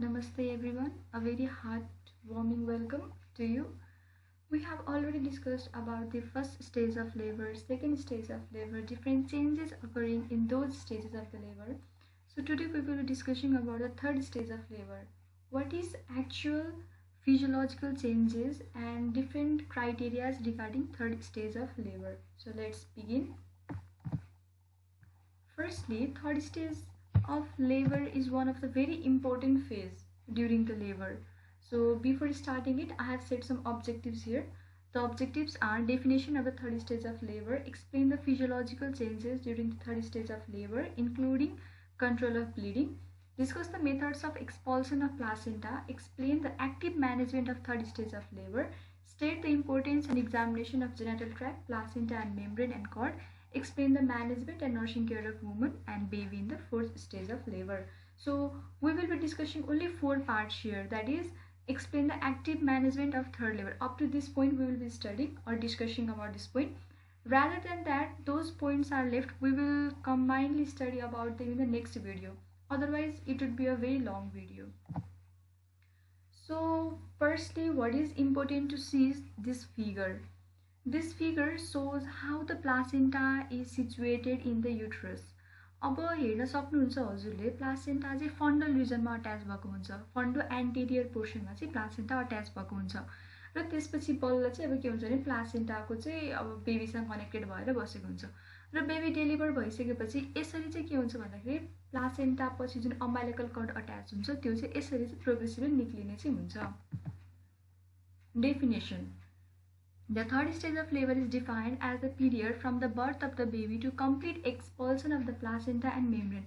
Namaste everyone, a very heartwarming welcome to you. We have already discussed about the first stage of labor, second stage of labor, different changes occurring in those stages of the labor. So today we will be discussing about the third stage of labor. What is actual physiological changes and different criteria regarding third stage of labor. So let's begin. Firstly, third stage of labor is one of the very important phase during the labor. So before starting it, I have set some objectives here. The objectives are definition of the third stage of labor, explain the physiological changes during the third stage of labor, including control of bleeding, discuss the methods of expulsion of placenta, explain the active management of third stage of labor, state the importance and examination of genital tract, placenta and membrane and cord, explain the management and nursing care of woman and baby in the fourth stage of labor. So we will be discussing only four parts here, that is explain the active management of third labor. Up to this point we will be studying or discussing about this point. Rather than that, those points are left, we will combinedly study about them in the next video. Otherwise it would be a very long video. So firstly, what is important to see is this figure. This figure shows how the placenta is situated in the uterus. अब हेर्न सक्नुहुन्छ हजुरले placenta चाहिँ फन्डल रिजनमा attach भएको हुन्छ, फन्डो interior पोर्सनमा चाहिँ placenta attach भएको हुन्छ र त्यसपछि बल्ल चाहिँ अब के हुन्छ भने प्लासेन्टाको चाहिँ अब बेबीसँग कनेक्टेड भएर बसेको हुन्छ र बेबी डेलिभर भइसकेपछि यसरी चाहिँ के हुन्छ भन्दाखेरि प्लासेन्टा पछि जुन अम्बाइलिकल कर्ड अट्याच हुन्छ त्यो चाहिँ यसरी चाहिँ प्रोग्रेसिभली निक्लिने चाहिँ हुन्छ. Definition. The third stage of labor is defined as the period from the birth of the baby to complete expulsion of the placenta and membrane.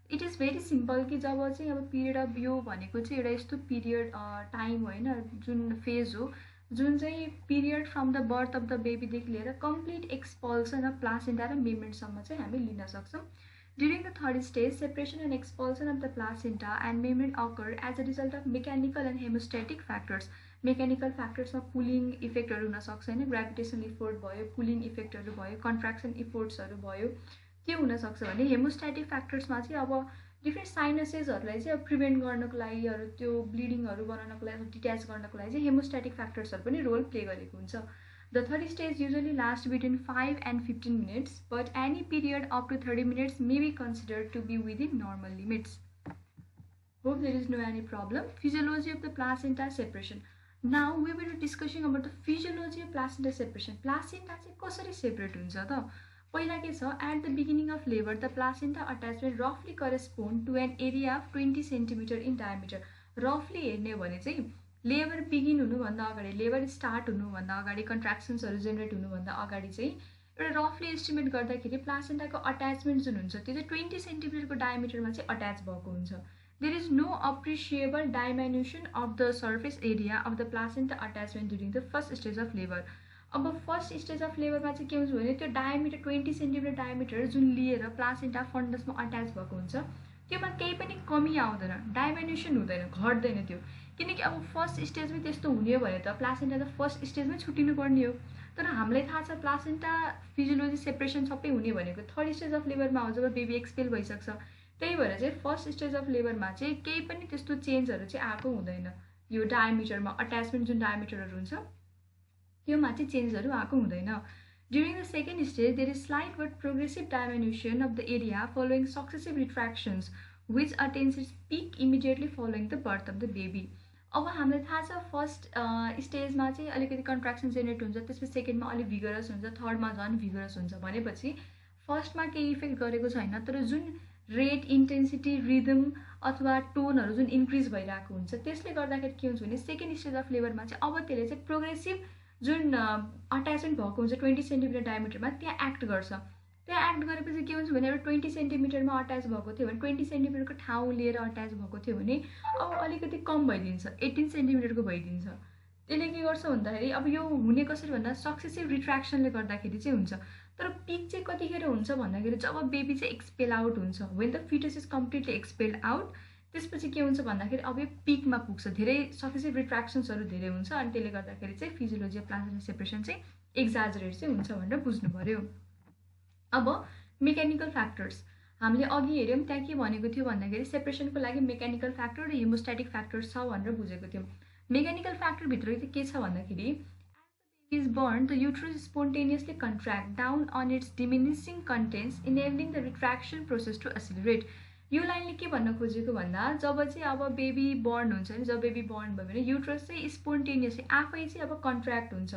It is very simple कि जब चाहिँ अब पिरियड अफ यो भनेको चाहिँ एउटा यस्तो period time होइन जुन फेज हो जुन चाहिँ period from the birth of the बेबीदेखि लिएर कम्प्लिट एक्सपल्सन अफ प्लासेन्टा र मेम्ब्रेनसम्म चाहिँ हामी लिन सक्छौँ. During the third stage, separation and expulsion of the placenta and membrane occur as a result of mechanical and hemostatic factors. Mechanical factors of pulling इफेक्टहरू हुन सक्छ हैन, ग्रेभिटेसन इफोर्ट भयो, pulling इफेक्टहरू भयो, कन्ट्राक्सन इफोर्ट्सहरू भयो. के हुन सक्छ भने हेमोस्ट्याटिक फ्याक्टर्समा चाहिँ अब डिफ्रेन्ट साइनसेसहरूलाई चाहिँ अब प्रिभेन्ट गर्नको लागि त्यो ब्लिडिङहरू बनाउनको लागि डिट्याच गर्नको लागि चाहिँ हेमोस्ट्याटिक फ्याक्टर्सहरू पनि रोल प्ले गरेको हुन्छ. The third stage usually lasts between 5 and 15 minutes, but any period up to 30 minutes may be considered to be within normal limits. Hope there is no any problem. Physiology of the placenta separation. Now we will be discussing about the physiology of placenta separation. Placenta चाहिँ कसरी separate हुन्छ त? पहिला के छ, at the beginning of labor the placenta attachment roughly correspond to an area of 20 cm in diameter. Roughly हेर्ने भने चाहिँ लेबर बिगिन हुनुभन्दा अगाडि, लेबर स्टार्ट हुनुभन्दा अगाडि, कन्ट्राक्सन्सहरू जेनेरेट हुनुभन्दा अगाडि चाहिँ एउटा रफली एस्टिमेट गर्दाखेरि प्लासेन्टाको अट्याचमेन्ट जुन हुन्छ त्यो चाहिँ 20 सेन्टिमिटरको डायमिटरमा चाहिँ अट्याच भएको हुन्छ. There is no appreciable diminution of the surface area of the placenta attachment during the first stage of labour. अब फर्स्ट स्टेज अफ लेबरमा चाहिँ के हुन्छ भने त्यो डायमिटर 20 सेन्टिमिटर डायमिटर जुन लिएर प्लासेन्टा फन्डसमा अट्याच भएको हुन्छ त्योमा केही पनि कमी आउँदैन, डाइमेन्युसन हुँदैन, घट्दैन त्यो. किनकि अब फर्स्ट स्टेजमै त्यस्तो हुने हो भने त प्लासेन्टा त फर्स्ट स्टेजमै छुट्टिनु पर्ने हो. तर हामीलाई थाहा छ प्लासेन्टा फिजियोलोजी सेपरेसन सबै हुने भनेको थर्ड स्टेज अफ लेबरमा हो जब बेबी एक्सपेल भइसक्छ. त्यही भएर चाहिँ फर्स्ट स्टेज अफ लेबरमा चाहिँ केही पनि त्यस्तो चेन्जहरू चाहिँ आएको हुँदैन. यो डायमिटरमा अट्याचमेन्ट जुन डायमिटरहरू हुन्छ त्योमा चाहिँ चेन्जहरू आएको हुँदैन. During the second stage, there is slight but progressive diminution of the area following successive retractions, which attains its peak immediately following the birth of the baby. अब हामीलाई थाहा छ फर्स्ट स्टेजमा चाहिँ अलिकति कन्ट्राक्सन जेनेरेट हुन्छ, त्यसपछि सेकेन्डमा अलिक भिगरस हुन्छ, थर्डमा झन् भिगरस हुन्छ भनेपछि फर्स्टमा केही इफेक्ट गरेको छैन. तर जुन रेट, इन्टेन्सिटी, रिदम अथवा टोनहरू जुन इन्क्रिज भइरहेको हुन्छ त्यसले गर्दाखेरि के हुन्छ भने सेकेन्ड स्टेज अफ लेबरमा चाहिँ अब त्यसले चाहिँ प्रोग्रेसिभ जुन अट्याचमेन्ट भएको हुन्छ 20 सेन्टिमिटर डायमिटरमा त्यहाँ एक्ट गर्छ. त्यहाँ एक्ट गरेपछि के हुन्छ भने अब 20 सेन्टिमिटरमा अट्याच भएको थियो भने 20 सेन्टिमिटरको ठाउँ लिएर अट्याच भएको थियो भने अब अलिकति कम भइदिन्छ, 18 सेन्टिमिटरको भइदिन्छ. त्यसले के गर्छ भन्दाखेरि अब यो हुने कसरी भन्दा सक्सेसिभ रिट्र्याक्सनले गर्दाखेरि चाहिँ हुन्छ. तर पिक चाहिँ कतिखेर हुन्छ भन्दाखेरि जब बेबी चाहिँ एक्सपेल आउट हुन्छ, when the foetus is completely expelled out, त्यसपछि के हुन्छ भन्दाखेरि अब यो पिकमा पुग्छ, धेरै सक्सेसिभ रिट्र्याक्सन्सहरू धेरै हुन्छ अनि त्यसले गर्दाखेरि चाहिँ फिजियोलोजी अफ प्लासेन्टा सेपरेसन चाहिँ एक्जाजरेट चाहिँ हुन्छ भनेर बुझ्नु पर्यो. अब मेकानिकल फ्याक्टर्स हामीले अघि हेऱ्यौँ त्यहाँ के भनेको थियो भन्दाखेरि सेपरेसनको लागि मेकानिकल फ्याक्टर र हिमोस्ट्याटिक फ्याक्टर छ भनेर बुझेको थियौँ। मेकानिकल फ्याक्टरभित्र चाहिँ के छ भन्दाखेरि is born, the uterus spontaneously contract down on its diminishing contents, enabling the retraction process to accelerate. यो लाइनले के भन्न खोजेको भन्दा जब चाहिँ अब बेबी बर्न हुन्छ नि, जब बेबी बर्न भयो भने युट्रस चाहिँ स्पोन्टेनियसली आफै चाहिँ अब कन्ट्र्याक्ट हुन्छ,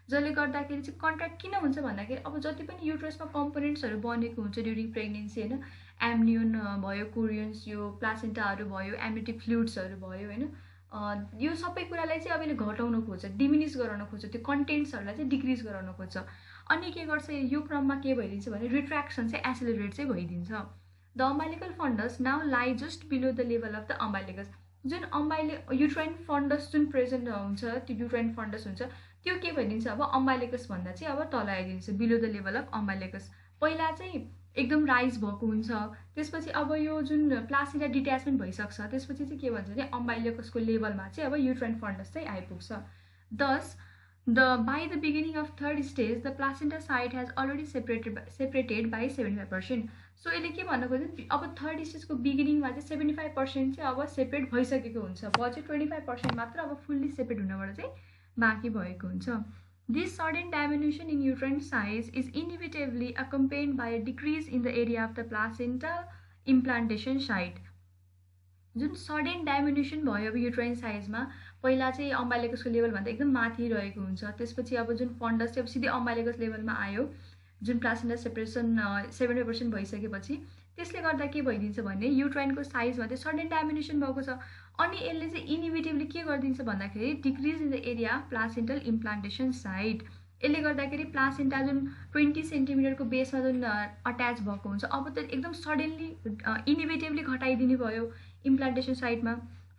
जसले गर्दाखेरि चाहिँ कन्ट्र्याक्ट किन हुन्छ भन्दाखेरि अब जति पनि युट्रसमा कम्पोनेन्ट्सहरू बनेको हुन्छ ड्युरिङ प्रेग्नेन्सी होइन, एम्नियोन भयो, कोरियन्स, यो प्लासेन्टाहरू भयो, एम्नियोटिक फ्लुइड्सहरू भयो होइन, यो सबै कुरालाई चाहिँ अब यसले घटाउन खोज्छ, डिमिनिस गराउन खोज्छ, त्यो कन्टेन्ट्सहरूलाई चाहिँ डिक्रिज गराउन खोज्छ। अनि के गर्छ यो क्रममा के भइदिन्छ भने रिट्र्याक्सन चाहिँ एसिलरेट चाहिँ भइदिन्छ। द अम्बाइलिकल फन्डस नाउ लाई just below the level of the umbilicus. जुन युट्राइन फन्डस जुन प्रेजेन्ट हुन्छ, त्यो युट्राइन फन्डस हुन्छ, त्यो के भइदिन्छ अब अम्बाइलिकस भन्दा चाहिँ अब तल आइदिन्छ, बिलो द लेभल अफ अम्बाइलिकस। पहिला चाहिँ एकदम राइज भएको हुन्छ, त्यसपछि अब यो जुन प्लासेन्टा डिट्याचमेन्ट भइसक्छ, त्यसपछि चाहिँ के भन्छ भने अम्बाइलिकसको लेभलमा चाहिँ अब युट्राइन फन्डस चाहिँ आइपुग्छ। दस by the beginning of third stage, the placenta site has already separated by 75%. So यसले के भन्न खोज्छ अब थर्ड स्टेजको बिगिनिङमा चाहिँ 75% चाहिँ अब सेपरेट भइसकेको हुन्छ, पछि 25% मात्र अब फुल्ली सेपरेट हुनबाट चाहिँ बाँकी भएको हुन्छ। This sudden diminution in uterine size is inevitably accompanied by a decrease in the area of the placenta implantation site. जुन सडन डाइमिनुसन भयो अब युट्राइन साइजमा, पहिला चाहिँ अम्बाइलिकसको लेभलभन्दा एकदम माथि रहेको हुन्छ, त्यसपछि अब जुन फन्डस चाहिँ अब सिधै अम्बाइलिकस लेभलमा आयो, जुन प्लासेन्टा सेपरेसन 70% भइसकेपछि, त्यसले गर्दा के भइदिन्छ भने युट्राइनको साइजमा चाहिँ सडन डाइमिनुसन भएको छ। अनि यसले चाहिँ इनिभिटेबली के गरिदिन्छ भन्दाखेरि decrease in the area placental implantation site. यसले गर्दाखेरि प्लासेन्टा जुन 20 सेन्टिमिटरको बेसमा जुन अट्याच भएको हुन्छ, अब त एकदम सडनली इनिभिटेबली घटाइदिने भयो implantation site ma.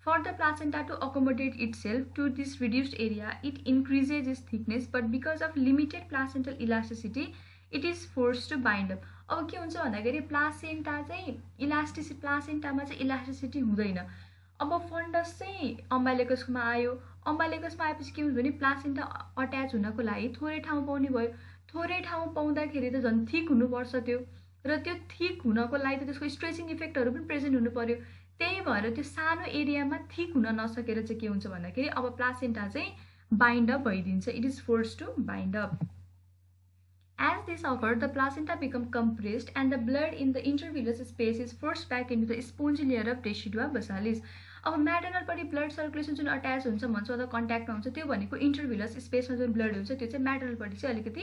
For the placenta to accommodate itself to this reduced area, it increases its thickness, but because of limited placental elasticity, it is forced to bind up. अब के हुन्छ भन्दाखेरि प्लासेन्टा चाहिँ प्लासेन्टामा चाहिँ elasticity हुँदैन। अब funds चाहिँ अम्बाइलिकसमा आयो, अम्बाइलिकसमा आएपछि के हुन्छ भने प्लासेन्टा अट्याच हुनको लागि थोरै ठाउँ पाउने भयो, थोरै ठाउँ पाउँदाखेरि त झन् थिक हुनुपर्छ त्यो, र त्यो थिक हुनको लागि त त्यसको स्ट्रेचिङ इफेक्टहरू पनि प्रेजेन्ट हुनु पर्यो। त्यही भएर त्यो सानो एरियामा थिक हुन नसकेर चाहिँ के हुन्छ भन्दाखेरि अब प्लासेन्टा चाहिँ बाइन्ड अप भइदिन्छ, it is forced to bind up. As this occurs, the placenta becomes compressed and the blood in the intervillous space is forced back into the spongy layer of decidua basalis. अब म्याटर्नलपट्टि blood circulation जुन attach हुन्छ भन्छ अथवा कन्ट्याक्टमा हुन्छ, त्यो भनेको इन्टरभिलस स्पेसमा जुन ब्लड हुन्छ त्यो चाहिँ म्याटर्नलपट्टि चाहिँ अलिकति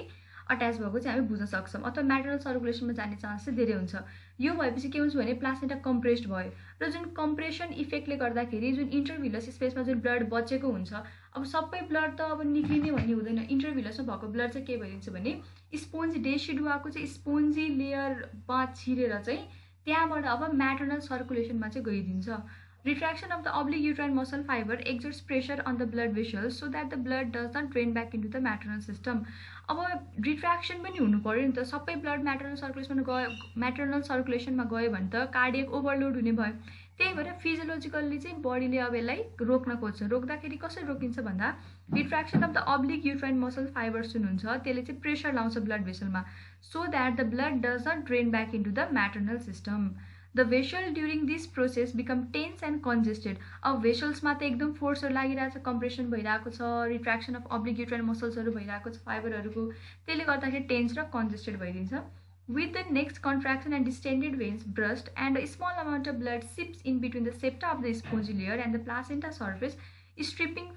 अट्याच भएको चाहिँ हामी बुझ्न सक्छौँ, अथवा म्याटर्नल सर्कुलेसनमा जाने चान्स चाहिँ धेरै हुन्छ। यो भएपछि के हुन्छ भने प्लासेन्टा कम्प्रेस्ड भयो, र जुन कम्प्रेसन इफेक्टले गर्दाखेरि जुन इन्टरभिलस स्पेसमा जुन ब्लड बचेको हुन्छ, अब सबै ब्लड त अब निक्लिने भन्ने हुँदैन, इन्टरभिलसमा भएको ब्लड चाहिँ के भइदिन्छ भने स्पोन्जी डेसिडुवाको चाहिँ स्पोन्जी लेयरमा छिरेर चाहिँ त्यहाँबाट अब म्याटर्नल सर्कुलेसनमा चाहिँ गइदिन्छ। Retraction of the oblique uterine muscle fiber exerts pressure on the blood vessels so that the blood does not drain back into the maternal system. अब रिट्र्याक्सन पनि हुनु पर्यो नि त, सबै ब्लड म्याटर्नल सर्कुलेसनमा गयो भने त कार्डियक ओभरलोड हुने भयो। त्यही भएर फिजियोलोजिकल्ली चाहिँ बडीले अब यसलाई रोक्न खोज्छ। रोक्दाखेरि कसरी रोकिन्छ भन्दा retraction of the oblique uterine muscle fibres जुन हुन्छ त्यसले चाहिँ प्रेसर लाउँछ ब्लड भेसलमा, so that the blood does not drain back into the maternal system. The vessel during this process become tense and congested. अब भेसल्समा त एकदम फोर्सहरू लागिरहेको छ, कम्प्रेसन भइरहेको छ, रिट्र्याक्सन अफ अब्लिक युट्राइन मसल्सहरू भइरहेको छ फाइबरहरूको, त्यसले गर्दाखेरि टेन्स र congested भइदिन्छ। With the next contraction and distended veins burst and a small amount of blood seeps in between the septa of the spongy layer and the placenta surface, stripping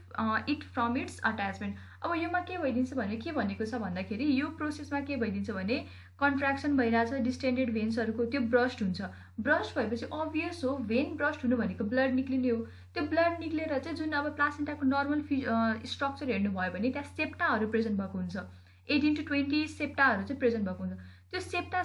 it from its attachment. अब योमा के भइदिन्छ भने के भनेको छ भन्दाखेरि यो प्रोसेसमा के भइदिन्छ भने कन्ट्राक्सन भइरहेछ, डिस्टेन्डेड भेन्सहरूको त्यो ब्रस्ट हुन्छ। ब्रस्ट भएपछि अभियस हो, भेन ब्रस्ट हुनु भनेको ब्लड निक्लिने हो। त्यो ब्लड निक्लेर चाहिँ जुन अब प्लासेन्टाको नर्मल स्ट्रक्चर हेर्नुभयो भने त्यहाँ सेप्टाहरू प्रेजेन्ट भएको हुन्छ, 18 to 20 सेप्टाहरू चाहिँ प्रेजेन्ट भएको हुन्छ। त्यो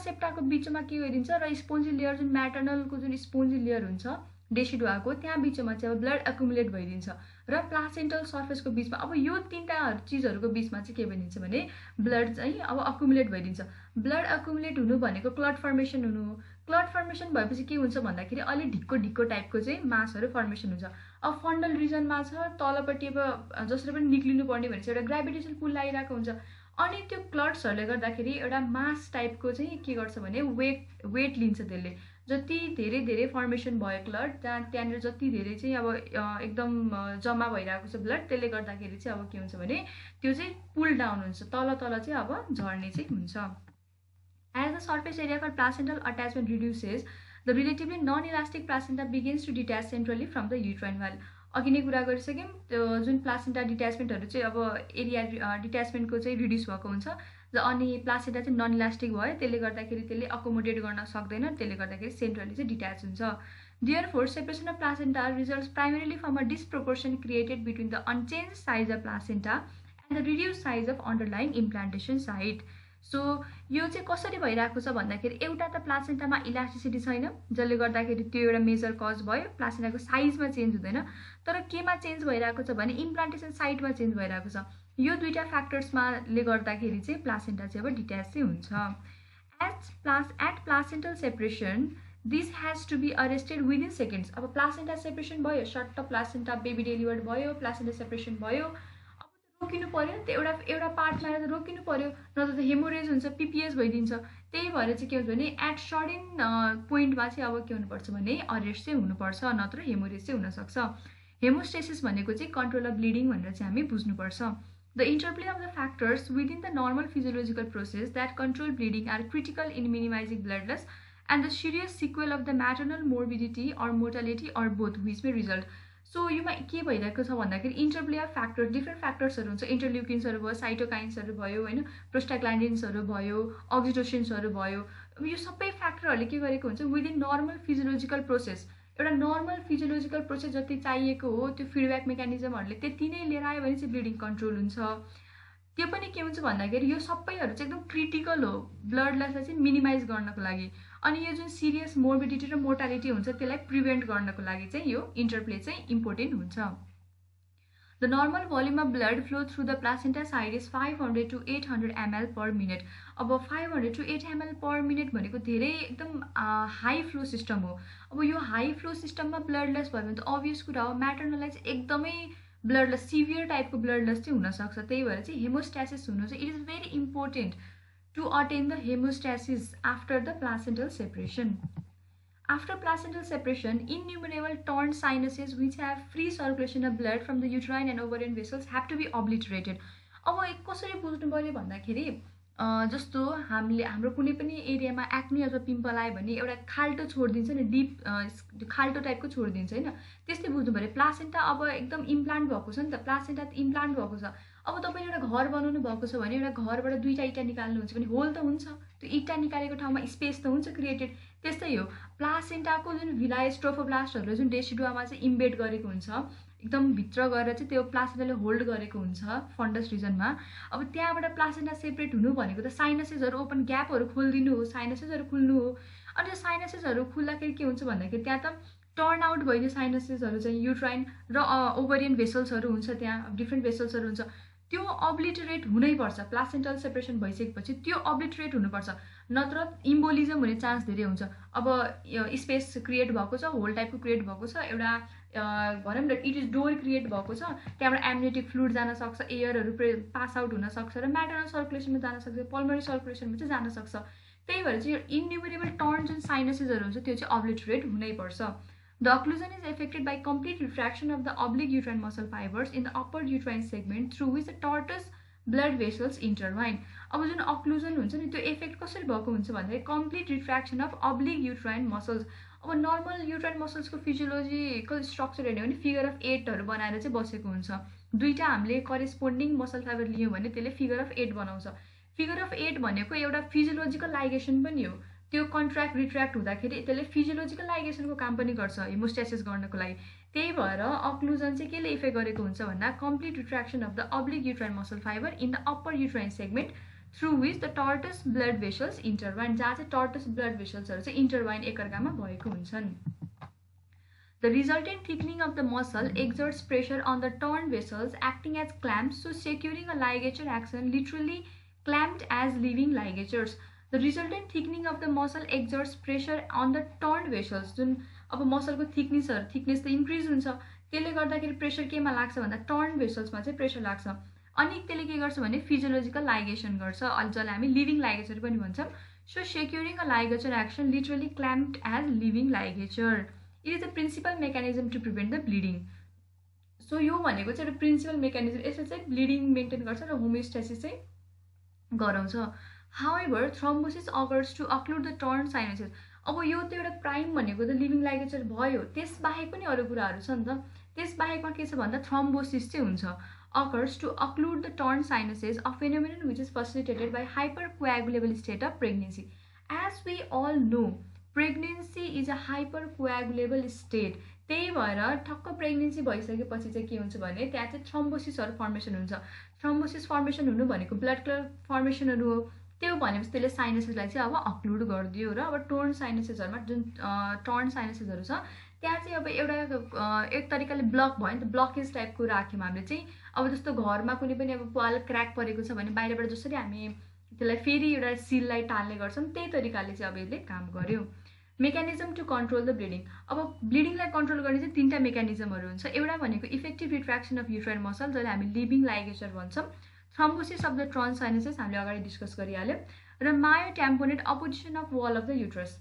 सेप्टाको बिचमा के गरिदिन्छ र स्पोन्जी लेयर जुन म्याटर्नलको जुन स्पोन्जी लेयर हुन्छ डेसिडुवाको, त्यहाँ बिचमा चाहिँ अब ब्लड एकुमुलेट भइदिन्छ र प्लासेन्टल सर्फेसको बिचमा अब यो तीनटा चिजहरूको बिचमा चाहिँ के भइदिन्छ भने ब्लड चाहिँ अब अकुमुलेट भइदिन्छ। ब्लड अकुमुलेट हुनु भनेको क्लट फर्मेसन हुनु हो। क्लट फर्मेसन भएपछि के हुन्छ भन्दाखेरि अलि ढिक्को टाइपको चाहिँ मासहरू फर्मेसन हुन्छ। अब फन्डल रिजनमा छ तलपट्टि अब जसरी पनि निक्लिनु पर्ने भनेपछि एउटा ग्राभिटेसन पुल लागिरहेको हुन्छ, अनि त्यो क्लट्सहरूले गर्दाखेरि एउटा मास टाइपको चाहिँ के गर्छ भने वेट लिन्छ त्यसले, जति धेरै धेरै फर्मेसन भयो ब्लड त्यहाँनिर जति धेरै चाहिँ अब एकदम जम्मा भइरहेको छ ब्लड, त्यसले गर्दाखेरि चाहिँ अब के हुन्छ भने त्यो चाहिँ पुल डाउन हुन्छ, तल तल चाहिँ अब झर्ने चाहिँ हुन्छ। As the surface area for placental attachment reduces, the relatively non-elastic placenta begins to detach centrally from the uterine wall. अघि नै कुरा गरिसक्यौँ, त्यो जुन प्लासेन्टा डिट्याचमेन्टहरू चाहिँ अब एरिया डिट्याचमेन्टको चाहिँ रिड्युस भएको हुन्छ, अनि प्लासेन्टा चाहिँ नन इलास्टिक भयो, त्यसले गर्दाखेरि त्यसले अकोमोडेट गर्न सक्दैन, त्यसले गर्दाखेरि सेन्ट्रली चाहिँ डिट्याच हुन्छ। Therefore, separation of placenta results primarily from a disproportion created between the unchanged size of placenta and the reduced size of underlying implantation site. So यो चाहिँ कसरी भइरहेको छ भन्दाखेरि एउटा त प्लासेन्टामा इलास्टिसिटी छैन, जसले गर्दाखेरि त्यो एउटा मेजर कज भयो, प्लासेन्टाको साइजमा चेन्ज हुँदैन। तर केमा चेन्ज भइरहेको छ भने इम्प्लान्टेसन साइटमा चेन्ज भइरहेको छ। यो दुईटा फ्याक्टर्समाले गर्दाखेरि चाहिँ प्लासेन्टा चाहिँ अब डिट्याच चाहिँ हुन्छ। At placental separation this has to be arrested within seconds. अब प्लासेन्टा सेपरेसन भयो, सर्ट प्लासेन्टा बेबी डेलिभर्ड भयो, प्लासेन्टा सेपरेसन भयो, रोकिनु पर्यो, त्यो एउटा पार्टमा त रोकिनु पर्यो, नत्र त हेमोरेज हुन्छ, पिपिएस भइदिन्छ। त्यही भएर चाहिँ के हुन्छ भने एट सडन पोइन्टमा चाहिँ अब के हुनुपर्छ भने अरेस्ट चाहिँ हुनुपर्छ, नत्र हेमोरेज चाहिँ हुनसक्छ। हेमोस्टेसिस भनेको चाहिँ कन्ट्रोल अफ ब्लिडिङ भनेर चाहिँ हामी बुझ्नुपर्छ। The interplay of the factors within the normal physiological process that control bleeding are critical in minimising blood loss and the serious sequel of the maternal morbidity or mortality or both which may result. So योमा के भइरहेको छ भन्दाखेरि interplay of factors, different फ्याक्टर्सहरू हुन्छ, इन्टरल्युकिन्सहरू भयो, साइटोकाइन्सहरू भयो, होइन, प्रोस्टाग्ल्यान्डिन्सहरू भयो, अक्सिटोसिन्सहरू भयो। यो सबै फ्याक्टरहरूले के गरेको हुन्छ विदिन नर्मल फिजियोलोजिकल प्रोसेस, एउटा नर्मल फिजियोलोजिकल प्रोसेस जति चाहिएको हो त्यो फिडब्याक मेकानिजमहरूले त्यति नै लिएर आयो भने चाहिँ ब्लिडिङ कन्ट्रोल हुन्छ। त्यो पनि के हुन्छ भन्दाखेरि यो सबैहरू चाहिँ एकदम क्रिटिकल हो ब्लड लसलाई चाहिँ मिनिमाइज गर्नको लागि, अनि यो जुन सिरियस मोर्बिडिटी र मोर्टालिटी हुन्छ त्यसलाई प्रिभेन्ट गर्नको लागि चाहिँ यो इन्टरप्ले चाहिँ इम्पोर्टेन्ट हुन्छ। The normal volume of blood flow through the placenta side is 500 to 800 ml per minute. अब 500 to 800 ml पर मिनट भनेको धेरै एकदम हाई फ्लो सिस्टम हो। अब यो हाई फ्लो सिस्टममा ब्लड लस भयो भने त अभियस कुरा हो म्याटर्नलाई चाहिँ एकदमै ब्लड लस, सिभियर टाइपको ब्लड लस चाहिँ हुनसक्छ। त्यही भएर चाहिँ हेमोस्ट्यासिस हुनु चाहिँ it is very important to attain the hemostasis after the placental separation. After placental separation, innumerable torn sinuses which have free circulation of blood from the uterine and ovarian vessels have to be obliterated. अब कसरी बुझ्नु पर्यो भन्दाखेरि जस्तो हाम्रो कुनै पनि एरियामा एक्ने अथवा पिम्पल आयो भने एउटा खाल्टो छोडिदिन्छ नि, डिप खाल्टो टाइपको छोडिदिन्छ होइन, त्यस्तै बुझ्नु पर्यो। प्लासेन्टा अब एकदम इम्प्लान्ट भएको छ नि त, प्लासेन्टा इम्प्लान्ट भएको छ। अब तपाईँले एउटा घर बनाउनु भएको छ भने एउटा घरबाट दुईवटा इँटा निकाल्नुहुन्छ भने होल त हुन्छ, त्यो इँटा निकालेको ठाउँमा स्पेस त हुन्छ क्रिएटेड। त्यस्तै हो प्लासेन्टाको जुन भिलाइ स्ट्रोफोब्लास्टहरूले जुन डेसिडुवामा चाहिँ इम्बेड गरेको हुन्छ, एकदम भित्र गएर चाहिँ त्यो प्लासेन्टाले होल्ड गरेको हुन्छ फन्डस रिजनमा। अब त्यहाँबाट प्लासेन्टा सेपरेट हुनु भनेको त साइनसेसहरू ओपन ग्यापहरू खोलिदिनु हो, साइनसेसहरू खुल्नु हो। अनि त्यो साइनसेसहरू खुल्दाखेरि के हुन्छ भन्दाखेरि त्यहाँ त टर्न आउट भइदियो साइनसेसहरू चाहिँ, युट्राइन र ओभरियन भेसल्सहरू हुन्छ, त्यहाँ डिफ्रेन्ट भेसल्सहरू हुन्छ, त्यो अब्लिटरेट हुनैपर्छ। प्लासेन्टल सेपरेसन भइसकेपछि त्यो अब्लिटरेट हुनुपर्छ, नत्र इम्बोलिजम हुने चान्स धेरै हुन्छ। अब स्पेस क्रिएट भएको छ, होल टाइपको क्रिएट भएको छ, एउटा भनौँ न इट इज डोर क्रिएट भएको छ, त्यहाँबाट एम्नियोटिक फ्लुइड जान सक्छ, एयरहरू पास आउट हुन सक्छ र म्याटर्नल सर्कुलेसनमा जान सक्छ, पल्मोनरी सर्कुलेसनमा चाहिँ जान सक्छ। त्यही भएर चाहिँ इन्युमरेबल टर्न जुन साइनसेसहरू हुन्छ त्यो चाहिँ अब्लिटरेट हुनैपर्छ। The occlusion is affected by complete retraction of the oblique uterine muscle fibers in the upper uterine segment through which the tortuous blood vessels intertwine. अब जुन occlusion हुन्छ नि त्यो इफेक्ट कसरी भएको हुन्छ भन्दाखेरि complete retraction of oblique uterine muscles। अब नर्मल युट्राइन मसल्सको फिजियोलोजिकल स्ट्रक्चर हेर्ने भने फिगर अफ 8हरू बनाएर चाहिँ बसेको हुन्छ। दुईवटा हामीले करेस्पोन्डिङ मसल फाइबर लियौँ भने त्यसले फिगर अफ 8 बनाउँछ। फिगर अफ 8 भनेको एउटा फिजियोलोजिकल लाइगेसन पनि हो, त्यो कन्ट्र्याक्ट रिट्र्याक्ट हुँदाखेरि त्यसले फिजियोलोजिकल लाइगेसनको काम पनि गर्छ हेमोस्ट्यासिस गर्नको लागि। त्यही भएर अक्लुजन चाहिँ केले इफेक्ट गरेको हुन्छ भन्दा complete retraction of the oblique uterine muscle fiber in the upper uterine segment through which the tortuous blood vessels intertwine, जहाँ चाहिँ tortuous blood vesselsहरू चाहिँ इन्टरवाइन एकअर्कामा भएको हुन्छन्। The resultant thickening of the muscle exerts pressure on the torn vessels acting as clamps, so securing a ligature action literally clamped as living ligatures. The resultant thickening of the muscle exerts pressure on the torn vessels। जुन अब मसलको thickness त increase हुन्छ, त्यसले गर्दाखेरि pressure केमा लाग्छ भन्दा turn भेसल्समा चाहिँ प्रेसर लाग्छ। अनि त्यसले के गर्छ भने फिजियोलोजिकल लाइगेसन गर्छ, जसलाई हामी लिभिङ लाइगेचर पनि भन्छौँ। So securing a ligature action literally clamped as living ligature. It is a principal mechanism to prevent the bleeding. So यो भनेको चाहिँ एउटा प्रिन्सिपल मेकानिजम, यसले चाहिँ ब्लिडिङ मेन्टेन गर्छ र होमियोस्टेसिस चाहिँ गराउँछ. However thrombosis occurs to occlude the torn sinuses. अब यो त एउटा प्राइम भनेको त लिभिङ लाइगेचर भयो, त्यसबाहेक पनि अरू कुराहरू छ नि त. त्यसबाहेकमा के छ भन्दा थ्रोम्बोसिस चाहिँ हुन्छ. Occurs to occlude the torn sinuses, a phenomenon which is facilitated by hypercoagulable state of pregnancy. As we all know, pregnancy is a hypercoagulable state. त्यही भएर ठक्क प्रेग्नेन्सी भइसकेपछि चाहिँ के हुन्छ भने त्यहाँ चाहिँ थ्रोम्बोसिसहरू फर्मेसन हुन्छ. थ्रोम्बोसिस फर्मेसन हुनु भनेको ब्लड क्लट फर्मेसनहरू हो. त्यो भनेपछि त्यसले साइनसेसलाई चाहिँ अब अक्लुड गरिदियो र अब टर्न साइनसेसहरूमा जुन टर्न साइनसेसहरू छ त्यहाँ चाहिँ अब एउटा एक तरिकाले ब्लक भयो नि त, ब्लकेज टाइपको राख्यौँ हामीले चाहिँ. अब जस्तो घरमा कुनै पनि अब पाल क्र्याक परेको छ भने बाहिरबाट जसरी हामी त्यसलाई फेरि एउटा सिललाई टाल्ने गर्छौँ त्यही तरिकाले चाहिँ अब यसले काम गर्यो. Mechanism to control the bleeding. अब ब्लिडिङलाई कन्ट्रोल गर्ने चाहिँ 3टा मेकानिजमहरू हुन्छ. एउटा भनेको effective retraction of uterine muscle, जसले हामी लिभिङ लाइगेचर भन्छौँ. Thrombosis of the torn sinuses हामीले अगाडि डिस्कस गरिहाल्यौँ. र myotamponade apposition of wall of the uterus.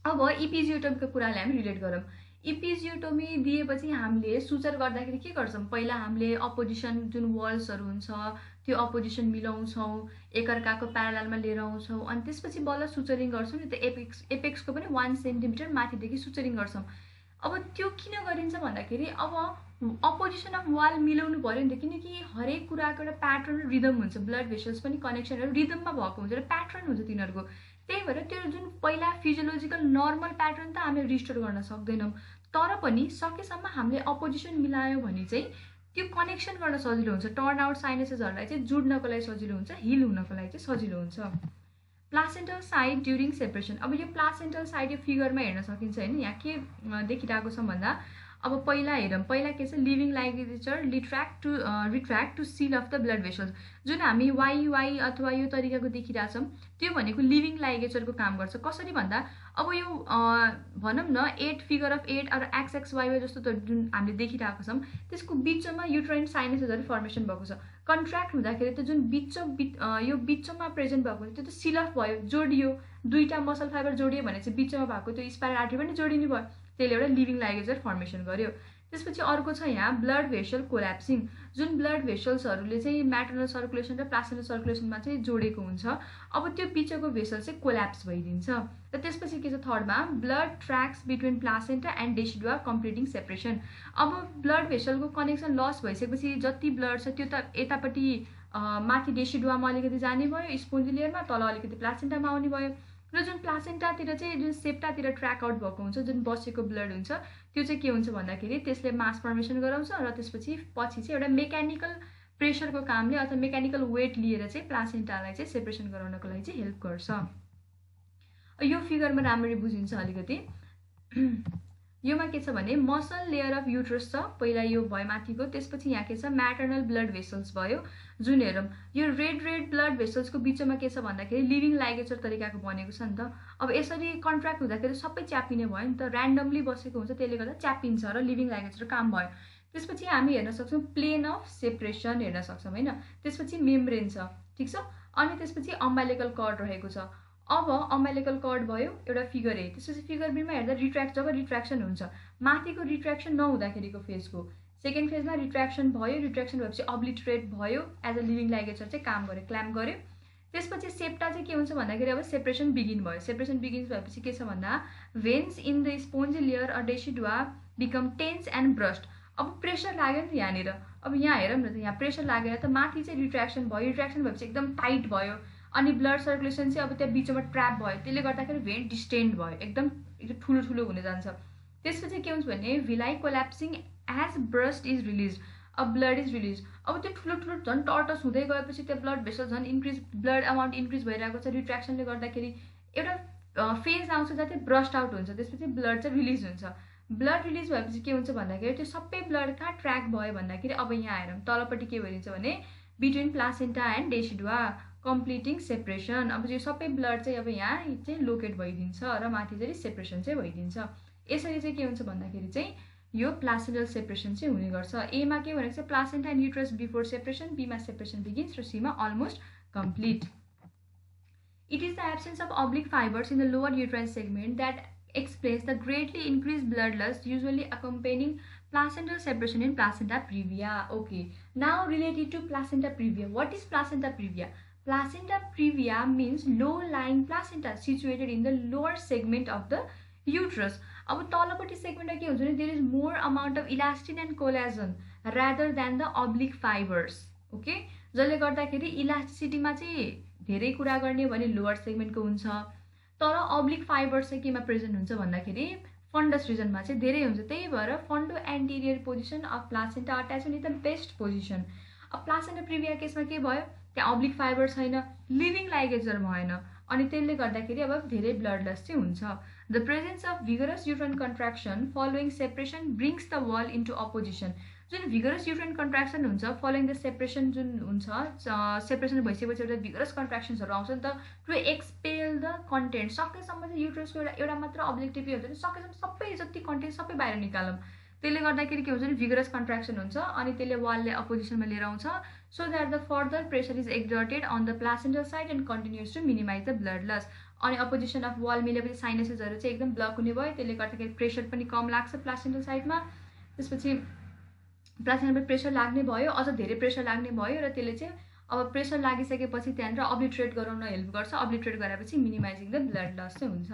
अब इपिजियोटोमीको कुरालाई हामी रिलेट गरौँ. इपिजियोटोमी दिएपछि हामीले सुचर गर्दाखेरि के गर्छौँ, पहिला हामीले अपोजिसन जुन वाल्सहरू हुन्छ त्यो अपोजिसन मिलाउँछौँ, एकअर्काको प्याराललमा लिएर आउँछौँ, अनि त्यसपछि बल्ल सुचरिङ गर्छौँ नि त. एपेक्सको पनि 1 सेन्टिमिटर माथिदेखि सुचरिङ गर्छौँ. अब त्यो किन गरिन्छ भन्दाखेरि अब अपोजिसन अफ वाल मिलाउनु पऱ्यो नि त, किनकि हरेक कुराको एउटा प्याटर्न रिदम हुन्छ. ब्लड भेसल्स पनि कनेक्सनहरू रिदममा भएको हुन्छ र प्याटर्न हुन्छ तिनीहरूको. त्यही भएर त्यो जुन पहिला फिजियोलोजिकल नर्मल प्याटर्न त हामीले रिस्टोर गर्न सक्दैनौँ, तर पनि सकेसम्म हामीले अपोजिसन मिलायो भने चाहिँ त्यो कनेक्सन गर्न सजिलो हुन्छ. टर्न आउट साइनसेसहरूलाई चाहिँ जोड्नको लागि सजिलो हुन्छ, हिल हुनको लागि चाहिँ सजिलो हुन्छ. प्लासेन्टल साइड ड्युरिङ सेपरेसन. अब यो प्लासेन्टल साइड यो फिगरमा हेर्न सकिन्छ होइन. यहाँ के देखिरहेको छ भन्दा अब पहिला हेरौँ, पहिला के छ, living ligature retract to seal off the blood vessels. जुन हामी वाइ अथवा यो तरिकाको देखिरहेछौँ त्यो भनेको लिभिङ लाइगेचरको काम गर्छ. कसरी भन्दा अब यो भनौँ न 8 फिगर अफ 8 अरू XXY जस्तो त जुन हामीले देखिरहेको छौँ त्यसको बिचमा युट्राइन साइनसेसहरू फर्मेसन भएको छ. कन्ट्र्याक्ट हुँदाखेरि त जुन यो बिचमा प्रेजेन्ट भएको त्यो त सिल अफ भयो, जोडियो. 2टा मसल फाइबर जोडियो भने चाहिँ बिचमा भएको त्यो स्पाइरल आर्टरी पनि जोडिने भयो, त्यसले एउटा लिभिङ लाइगेचर फर्मेसन गर्यो. त्यसपछि अर्को छ यहाँ ब्लड भेसल कोल्याप्सिङ. जुन ब्लड भेसल्सहरूले चाहिँ म्याटर्नल सर्कुलेसन र प्लासेन्टल सर्कुलेसनमा चाहिँ जोडेको हुन्छ, अब त्यो बिचको भेसल चाहिँ कोल्याप्स भइदिन्छ. र त्यसपछि के छ थर्डमा, blood tracks between placenta and decidua completing separation. अब ब्लड भेसलको कनेक्सन लस भइसकेपछि जति ब्लड छ त्यो त यतापट्टि माथि डेसिडुआमा अलिकति जाने भयो, स्पोन्जी लेयरमा, तल अलिकति प्लासेन्टामा आउने भयो. र जुन प्लासेन्टातिर चाहिँ जुन सेप्टातिर ट्र्याक आउट भएको हुन्छ, जुन बसेको ब्लड हुन्छ त्यो चाहिँ के हुन्छ भन्दाखेरि त्यसले मास फर्मेसन गराउँछ र त्यसपछि पछि चाहिँ एउटा मेकानिकल प्रेसरको कामले अथवा मेकानिकल वेट लिएर चाहिँ प्लासेन्टालाई चाहिँ सेपरेसन गराउनको लागि चाहिँ हेल्प गर्छ. यो फिगरमा राम्ररी बुझिन्छ अलिकति. योमा के छ भने मसल लेयर अफ युट्रस छ, पहिला यो भयो माथिको. त्यसपछि यहाँ के छ, म्याटर्नल ब्लड भेसल्स भयो. जुन हेरौँ यो रेड ब्लड भेसल्सको बिचमा के छ भन्दाखेरि लिभिङ लाइगेचर तरिकाको बनेको छ नि त. अब यसरी कन्ट्र्याक्ट हुँदाखेरि सबै च्यापिने भयो नि त, ऱ्यान्डमली बसेको हुन्छ त्यसले गर्दा च्यापिन्छ र लिभिङ लाइगेचर काम भयो. त्यसपछि हामी हेर्न सक्छौँ प्लेन अफ सेपरेसन हेर्न सक्छौँ होइन. त्यसपछि मेम्ब्रेन छ, ठिक छ. अनि त्यसपछि अम्बाइलिकल कर्ड रहेको छ. अब अम्बाइलिकल कर्ड भयो एउटा फिगर ए. त्यसपछि फिगर बीमा हेर्दा जब रिट्र्याक्सन हुन्छ, माथिको रिट्र्याक्सन नहुँदाखेरिको फेजको सेकेन्ड फेजमा रिट्र्याक्सन भयो. रिट्र्याक्सन भएपछि अब्लिटरेट भयो, एज अ लिभिङ लाइगेचर चाहिँ काम गर्यो, क्ल्याम्प गर्यो. त्यसपछि सेप्टा चाहिँ के हुन्छ भन्दाखेरि अब सेपरेसन बिगिन भयो. सेपरेसन बिगिन्स भएपछि के छ भन्दा veins in the spongy layer or decidua become tense and burst. अब प्रेसर लाग्यो नि त यहाँनिर. अब यहाँ हेरौँ न त, यहाँ प्रेसर लागेर त माथि चाहिँ रिट्र्याक्सन भयो. रिट्र्याक्सन भएपछि एकदम टाइट भयो अनि ब्लड सर्कुलेसन चाहिँ अब त्यहाँ बिचमा ट्र्याप भयो. त्यसले गर्दाखेरि भेन डिस्टेन्ड भयो, एकदम ठुलो हुन जान्छ. त्यसपछि के हुन्छ भने भिलाइ कोल्याप्सिङ एज ब्रस्ट इज रिलिज. अब ब्लड इज रिलिज. अब त्यो ठुलो झन् टर्टस हुँदै गएपछि त्यो ब्लड भेसल झन् इन्क्रिज, ब्लड अमाउन्ट इन्क्रिज भइरहेको छ. रिट्र्याक्सनले गर्दाखेरि एउटा फेज आउँछ जहाँ चाहिँ ब्रस्ट आउट हुन्छ, त्यसपछि ब्लड चाहिँ रिलिज हुन्छ. ब्लड रिलिज भएपछि के हुन्छ भन्दाखेरि त्यो सबै ब्लड कहाँ ट्र्याक भयो भन्दाखेरि अब यहाँ हेरौँ तलपट्टि के भइदिन्छ भने between placenta and decidua completing separation. अब यो सबै ब्लड चाहिँ अब यहाँ चाहिँ लोकेट भइदिन्छ र माथि चाहिँ सेपरेसन चाहिँ भइदिन्छ. यसरी चाहिँ के हुन्छ भन्दाखेरि चाहिँ यो प्लासेन्टल सेपरेसन चाहिँ हुने गर्छ. एमा के भनेको छ placenta and uterus before separation, बीमा सेपरेसन बिगिन्स र सीमा almost complete. It is the absence of oblique fibers in the lower uterine segment that explains the greatly increased blood loss usually accompanying placental separation in placenta previa. Okay, now related to placenta previa. What is placenta previa? Placenta previa means low-lying placenta situated in the lower segment of the uterus. अब तलपट्टि सेगमेन्टमा के हुन्छ भने there is more amount of elastin and collagen rather than the oblique fibers. Okay, जसले गर्दाखेरि इलास्टिसिटीमा चाहिँ धेरै कुरा गर्ने भने लोअर सेगमेन्टको हुन्छ, तर अब्लिक फाइबर्स चाहिँ केमा प्रेजेन्ट हुन्छ भन्दाखेरि फन्डस रिजनमा चाहिँ धेरै हुन्छ. त्यही भएर fundo anterior position of placenta attachment is the best position. अब प्लासेन्टा प्रिभिया केसमा के भयो, त्यहाँ अब्लिक फाइबर छैन, लिभिङ लाइगेजर भएन, अनि त्यसले गर्दाखेरि अब धेरै ब्लड लस चाहिँ हुन्छ. The presence of vigorous uterine contraction following separation brings the wall into opposition. जुन भिगरस युट्राइन कन्ट्राक्सन हुन्छ फलोइङ द सेपरेसन, जुन हुन्छ सेपरेसन भइसकेपछि एउटा भिगरस कन्ट्राक्सन्सहरू आउँछ नि त, टु एक्सपेल द कन्टेन्ट. सकेसम्म चाहिँ युट्रसको एउटा मात्र अब्लिक टिपी हुन्छ नि, सकेसम्म सबै जति कन्टेन्ट सबै बाहिर निकालौँ. त्यसले गर्दाखेरि के हुन्छ भने भिगरस कन्ट्राक्सन हुन्छ अनि त्यसले वालले अपोजिसनमा लिएर आउँछ, so that the further pressure is exerted on the placental side and continues to minimise the blood loss. अनि अपोजिसन अफ वाल मिलेपछि साइनसेसहरू चाहिँ एकदम ब्लक हुने भयो, त्यसले गर्दाखेरि प्रेसर पनि कम लाग्छ प्लासेन्टल साइडमा. त्यसपछि प्लासेन्टामा प्रेसर लाग्ने भयो, अझ धेरै प्रेसर लाग्ने भयो, र त्यसले चाहिँ अब प्रेसर लागिसकेपछि त्यहाँनिर अब्लिट्रेट गराउन हेल्प गर्छ. अब्लिट्रेट गराएपछि मिनिमाइजिङ द ब्लड लस चाहिँ हुन्छ.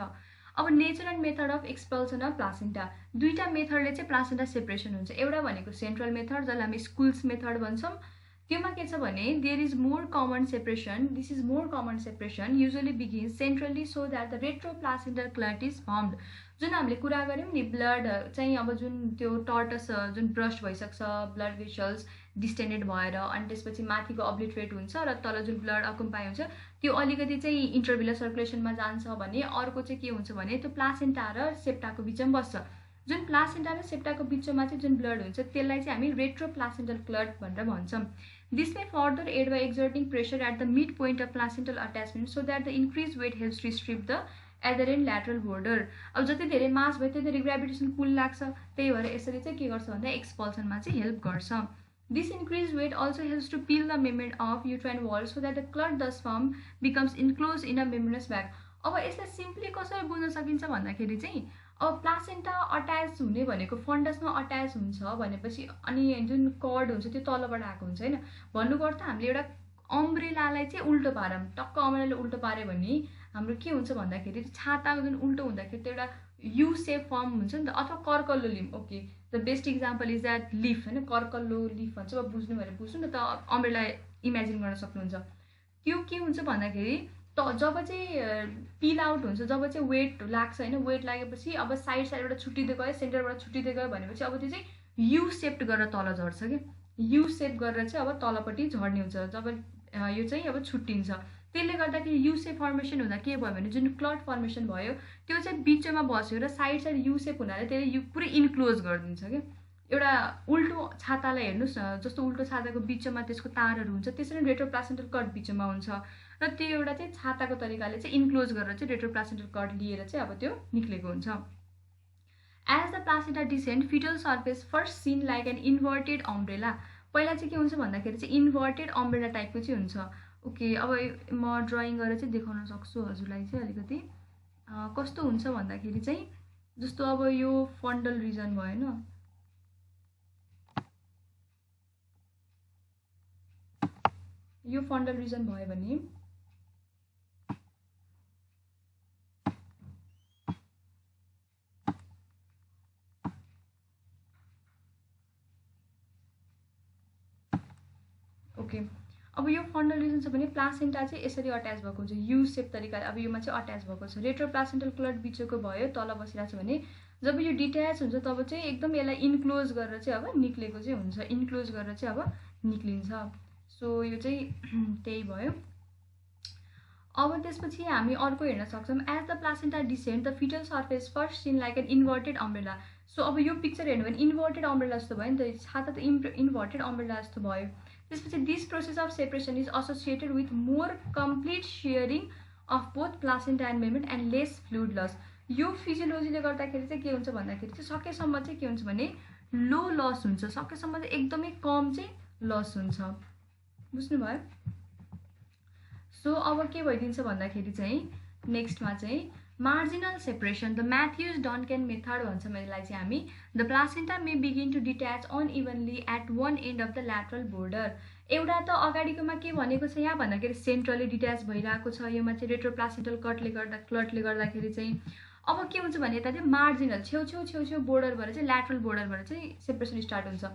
अब nature and method of expulsion of placenta. दुईवटा मेथडले चाहिँ प्लासेन्टा सेपरेसन हुन्छ. एउटा भनेको सेन्ट्रल मेथड जसलाई हामी स्कुल्स मेथड भन्छौँ. त्योमा के छ भने there is more common separation. This is more common separation usually begins centrally so that the retroplacental clot is formed. जुन हामीले कुरा गऱ्यौँ नि, ब्लड चाहिँ अब जुन त्यो टर्टस जुन ब्रस्ट भइसक्छ, ब्लड भेसल्स डिस्टेन्डेड भएर अनि त्यसपछि माथिको अब्लिट्रेट हुन्छ र तल जुन ब्लड अकुम्पाई हुन्छ त्यो अलिकति चाहिँ इन्टरभिलर सर्कुलेसनमा जान्छ भने अर्को चाहिँ के हुन्छ भने त्यो प्लासेन्टा र सेप्टाको बिचमा बस्छ. जुन प्लासेन्टा र सेप्टाको बिचमा चाहिँ जुन ब्लड हुन्छ त्यसलाई चाहिँ हामी रेट्रोप्लासेन्टल क्लट भनेर भन्छौँ. This may further aid by exerting pressure at the midpoint of placental attachment so that the increased weight helps to strip the adherent lateral border. अब जति धेरै मास भयो त्यति ग्राभिटेसन पुल लाग्छ, त्यही भएर यसरी चाहिँ के गर्छ भन्दा एक्सपल्सनमा चाहिँ हेल्प गर्छ. This increased weight also helps to peel the membrane of uterine wall so that the clot thus formed becomes enclosed in a membranous bag. अब यसलाई सिम्पली कसरी बुझ्न सकिन्छ भन्दाखेरि चाहिँ अब प्लासेन्टा अट्याच हुने भनेको फन्डसमा अट्याच हुन्छ भनेपछि अनि जुन कर्ड हुन्छ त्यो तलबाट आएको हुन्छ होइन. भन्नुको अर्थ हामीले एउटा अम्ब्रेलालाई चाहिँ उल्टो पारौँ, टक्क अम्ब्रेलाले उल्टो पाऱ्यो भने हाम्रो के हुन्छ भन्दाखेरि छाताको जुन उल्टो हुँदाखेरि त्यो एउटा यु सेप फर्म हुन्छ नि त, अथवा कर्कल्लो leaf. Okay, the best example is that leaf होइन, कर्कल्लो लिफ भन्छ. अब बुझ्नु भने बुझ्नु न त, अम्ब्रेला इमेजिन गर्न सक्नुहुन्छ. त्यो के हुन्छ भन्दाखेरि जब चाहिँ पिल आउट हुन्छ, जब चाहिँ वेट लाग्छ होइन, वेट लागेपछि अब साइड साइडबाट छुट्टिँदै गयो, सेन्टरबाट छुट्टिँदै गयो भनेपछि अब त्यो चाहिँ यु सेप्ड गरेर तल झर्छ कि, यु सेप गरेर चाहिँ अब तलपट्टि झर्ने हुन्छ जब यो चाहिँ अब छुट्टिन्छ. त्यसले गर्दाखेरि यु सेप फर्मेसन हुँदा के भयो भने जुन क्लट फर्मेसन भयो त्यो चाहिँ बिचमा बस्यो र साइड साइड यु सेप हुनाले त्यसले यु पुरै इन्क्लोज गरिदिन्छ क्या. एउटा उल्टो छातालाई हेर्नुहोस् न, जस्तो उल्टो छाताको बिचमा त्यसको तारहरू हुन्छ, त्यसरी रेट्रोप्लासेन्टल कट बिचमा हुन्छ र त्यो एउटा चाहिँ छाताको तरिकाले चाहिँ इन्क्लोज गरेर चाहिँ रेट्रोप्लासेन्टल कट लिएर चाहिँ अब त्यो निक्लेको हुन्छ. As the placenta descent foetal surface first seen like an inverted umbrella. पहिला चाहिँ के हुन्छ भन्दाखेरि चाहिँ इन्भर्टेड अम्ब्रेला टाइपको चाहिँ हुन्छ. ओके, अब म ड्रइङ गरेर चाहिँ देखाउन सक्छु हजुरलाई चाहिँ अलिकति कस्तो हुन्छ भन्दाखेरि चाहिँ जस्तो अब यो फन्डल रिजन भयो होइन, यो फन्डल रिजन भयो भने ओके, अब यो फन्डल रिजन छ भने प्लासेन्टा चाहिँ यसरी अट्याच भएको हुन्छ यु सेप तरिकाले. अब योमा चाहिँ अट्याच भएको छ, रेट्रोप्लासेन्टल क्लट बिचको भयो, तल बसिरहेको छ भने जब यो डिट्याच हुन्छ तब चाहिँ एकदम यसलाई इन्क्लोज गरेर चाहिँ अब निक्लेको चाहिँ हुन्छ, इन्क्लोज गरेर चाहिँ अब निक्लिन्छ. सो यो चाहिँ त्यही भयो. अब त्यसपछि हामी अर्को हेर्न सक्छौँ. As the placenta descent the foetal surface first seen like an inverted umbrella. So अब यो पिक्चर हेर्नु भने इन्भर्टेड अम्ब्रेला जस्तो भयो नि त, छाता त इन्भर्टेड अम्ब्रेला जस्तो भयो. त्यसपछि this process of separation is associated with more complete shearing of both placenta and membrane and less fluid loss. यो फिजियोलोजीले गर्दाखेरि चाहिँ के हुन्छ भन्दाखेरि चाहिँ सकेसम्म चाहिँ के हुन्छ भने लो लस हुन्छ, सकेसम्म चाहिँ एकदमै कम चाहिँ लस हुन्छ. बुझ्नुभयो? सो अब के भइदिन्छ भन्दाखेरि चाहिँ नेक्स्टमा चाहिँ marginal separation, the Matthews Duncan method भन्छ यसलाई चाहिँ हामी। The placenta may begin to detach unevenly at one end of the lateral border. एउटा त अगाडिकोमा के भनेको छ यहाँ भन्दाखेरि सेन्ट्रली डिट्याच भइरहेको छ, योमा चाहिँ रेट्रोप्लासेन्टल क्लटले गर्दाखेरि चाहिँ अब के हुन्छ भने यता चाहिँ मार्जिनल छेउ बोर्डरबाट चाहिँ ल्याटरल बोर्डरबाट चाहिँ सेपरेसन स्टार्ट हुन्छ।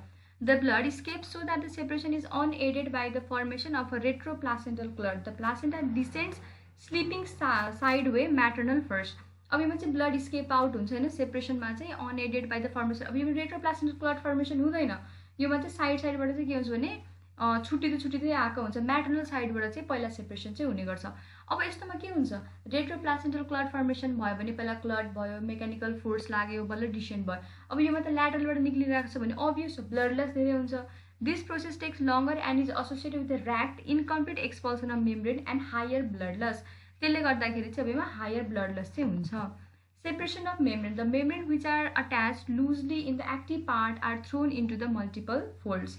The blood escapes so that the separation is unaided by the formation of a retroplacental clot. The placenta descends sleeping sideway maternal first. अब यसमा चाहिँ ब्लड स्केप आउट हुन्छ हैन, सेपरेसनमा चाहिँ अनएडेड बाई द फर्मेसन। अब यो रेट्रोप्लासेन्टल क्लट formation हुँदैन, योमा चाहिँ साइडबाट चाहिँ के हुन्छ भने छुट्टिँदै आएको हुन्छ, म्याटर्नल साइडबाट चाहिँ पहिला सेपरेसन चाहिँ हुने गर्छ। अब यस्तोमा के हुन्छ, रेट्रोप्लासेन्टल क्लट फर्मेसन भयो भने पहिला क्लट भयो, मेकानिकल फोर्स लाग्यो, बल्ल डिसेन्ट भयो। अब योमा त ल्याटरलबाट निक्लिरहेको छ भने अभियस हो ब्लडलेस धेरै हुन्छ। This process takes longer and is associated with the racked incomplete expulsion of membrane and higher blood loss. त्यसले गर्दाखेरि चाहिँ अब यसमा हायर ब्लडलेस चाहिँ हुन्छ। Separation of membrane, the membrane which are attached loosely in the active part are thrown into the multiple folds.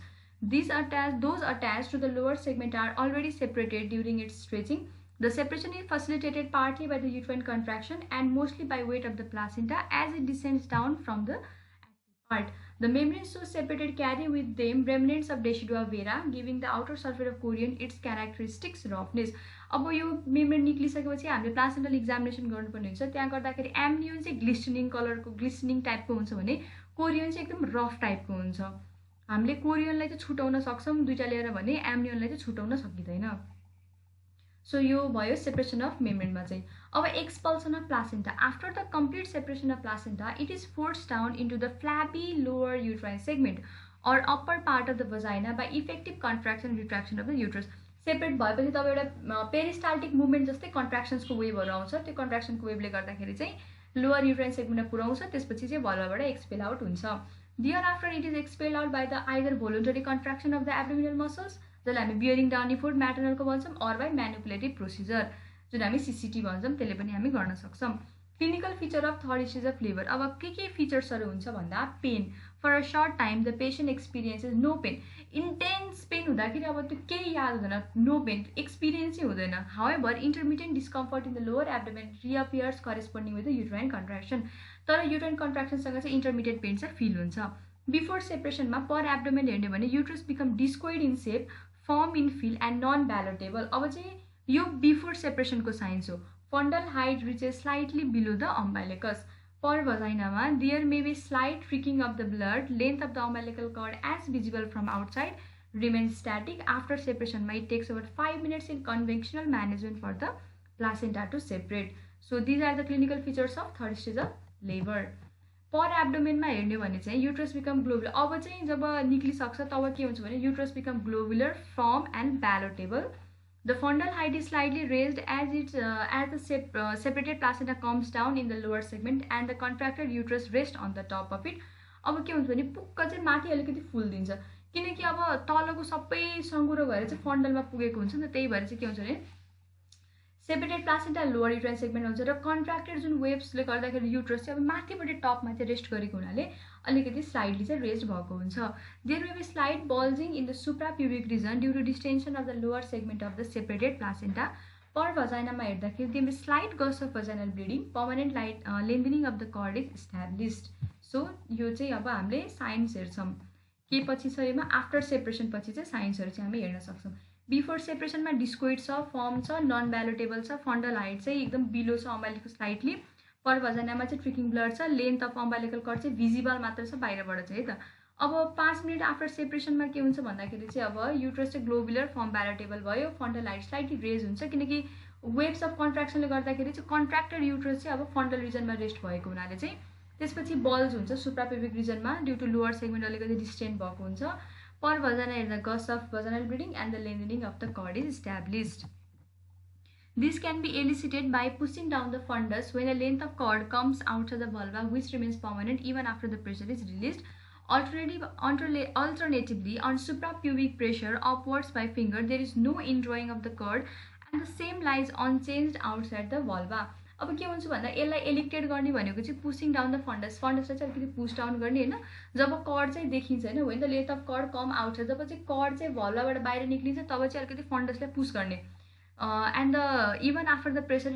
Those attached to the lower segment are already separated during its stretching. The separation is facilitated partly by the uterine contraction and mostly by weight of the placenta as it descends down from the active part. The membranes so separated carry with them remnants of decidua vera, giving the outer surface of chorion its characteristics roughness. अब यो membrane निक्लिसकेपछि हामीले प्लासेन्टल examination गर्नुपर्ने हुन्छ। त्यहाँ गर्दाखेरि एम्नियोन चाहिँ ग्लिस्टनिङ टाइपको हुन्छ भने कोरियन चाहिँ एकदम रफ टाइपको हुन्छ। हामीले कोरियनलाई चाहिँ छुटाउन सक्छौँ दुईटा लिएर भने एम्नियोनलाई चाहिँ छुटाउन सकिँदैन। सो यो भयो सेपरेसन अफ मेम्ब्रेनमा चाहिँ। अब expulsion of placenta, after the complete separation of placenta it is forced down into the flabby lower uterine segment or upper part of the vagina by effective contraction retraction of the uterus. Separate भएपछि तब एउटा peristaltic movement जस्तै कन्ट्र्याक्सन्सको वेभहरू आउँछ, त्यो कन्ट्र्याक्सनको वेभले गर्दाखेरि चाहिँ lower uterine सेगमेन्टमा पुऱ्याउँछ, त्यसपछि चाहिँ भल्भाबाट एक्सपेल आउट हुन्छ। Thereafter, it is expelled out by the either voluntary contraction of the abdominal muscles, जसलाई हामी बियरिङ डाउनी फुड म्याटर्नलको भन्छौँ, or by manipulative procedure जुन हामी CCT भन्छौँ, त्यसले पनि हामी गर्न सक्छौँ। Clinical feature of third stage of labour, अब के फिचर्सहरू हुन्छ भन्दा pain, for a short time the patient experiences no pain. Intense pain हुँदाखेरि अब त्यो केही याद हुँदैन, नो पेन एक्सपिरियन्सै हुँदैन। However intermediate discomfort in the lower abdomen reappears corresponding with the uterine contraction. तर युट्राइन कन्ट्र्याक्सनसँग चाहिँ इन्टरमिडिएट पेन चाहिँ फिल हुन्छ। बिफोर सेपरेसनमा पर एब्डोमेन हेर्ने भने uterus become discoid in shape, firm in feel and non ballottable. अब चाहिँ यो बिफोर सेपरेसनको साइन्स हो। Fundal height reaches slightly below the umbilicus. Per भजाइनामा there may be slight trickling of the blood, length of the अम्बाइलेकल cord as visible from outside remains static. After सेपरेसनमा it takes about 5 minutes in conventional management for the placenta to separate. So these are the clinical features of third stage of labour. Per एब्डोमेनमा हेर्ने भने चाहिँ uterus become globular. अब चाहिँ जब निक्लिसक्छ तब के हुन्छ भने uterus become globular, firm and ballottable. The fundal height is slightly raised as the separated placenta comes down in the lower segment and the contracted uterus rest on the top of it. अब के हुन्छ भने पुक्क चाहिँ माथि अलिकति फुलिदिन्छ, किनकि अब तलको सबै सङ्गुरो भएर चाहिँ फन्डलमा पुगेको हुन्छ नि त, त्यही भएर चाहिँ के हुन्छ भने separated placenta lower uterine segment हुन्छ र कन्ट्र्याक्टेड जुन वेभ्सले गर्दाखेरि युट्रस चाहिँ अब माथिपट्टि टपमा चाहिँ रेस्ट गरेको हुनाले अलिकति स्लाइडली चाहिँ रेस्ट भएको हुन्छ। There may be slight bulging in the suprapubic region due to distension of the lower segment of the separated placenta. Per भजाइनामा हेर्दाखेरि there may slight gush of vaginal bleeding, permanent lengthening of the cord is established. So यो चाहिँ अब हामीले science हेर्छौँ के पछि छ यसमा, आफ्टर सेपरेसन पछि चाहिँ साइन्सहरू चाहिँ हामी हेर्न सक्छौँ। बिफोर सेपरेसनमा डिस्कोइड छ, फर्म छ, नन ब्यालोटेबल छ, फन्डल हाइट चाहिँ एकदम बिलो छ अम्बाइलेको स्लाइटली, पर भजाइनामा चाहिँ ट्रिकिङ ब्लड छ, लेन्थ अफ अम्बाइलेकल कर्ड चाहिँ भिजिबल मात्र छ बाहिरबाट चाहिँ है त। अब 5 मिनट आफ्टर सेपरेसनमा के हुन्छ भन्दाखेरि चाहिँ अब युट्रस चाहिँ ग्लोबुलर, फर्म ब्यालोटेबल भयो, फन्डल हाइट स्लाइटली रेज हुन्छ, किनकि वेभ्स अफ कन्ट्र्याक्सनले गर्दाखेरि चाहिँ कन्ट्र्याक्टेड युट्रस चाहिँ अब फन्डल रिजनमा रेस्ट भएको हुनाले चाहिँ त्यसपछि बल्ज हुन्छ सुप्राप्युबिक रिजनमा ड्यू टु लोअर सेगमेन्ट अलिकति डिस्टेन्ट भएको हुन्छ। पर भजाइना हेर्दा gush of vaginal bleeding and the lengthening of the cord is established. This can be elicited by pushing down the fundus when the length of cord comes out of the vulva, which remains permanent even after the pressure is released. Alternatively, on suprapubic pressure upwards by finger, there is no indrawing of the cord and the same lies unchanged outside the vulva. अब के हुन्छ भन्दा यसलाई एलिक्टेड गर्ने भनेको चाहिँ pushing down the फन्डसलाई चाहिँ अलिकति पुस डाउन गर्ने होइन, जब कर्ड चाहिँ देखिन्छ होइन, when the length of cord come out छ, जब चाहिँ कर्ड चाहिँ भल्भाबाट बाहिर निक्लिन्छ तब चाहिँ अलिकति फन्डसलाई पुस गर्ने, and the even after the pressure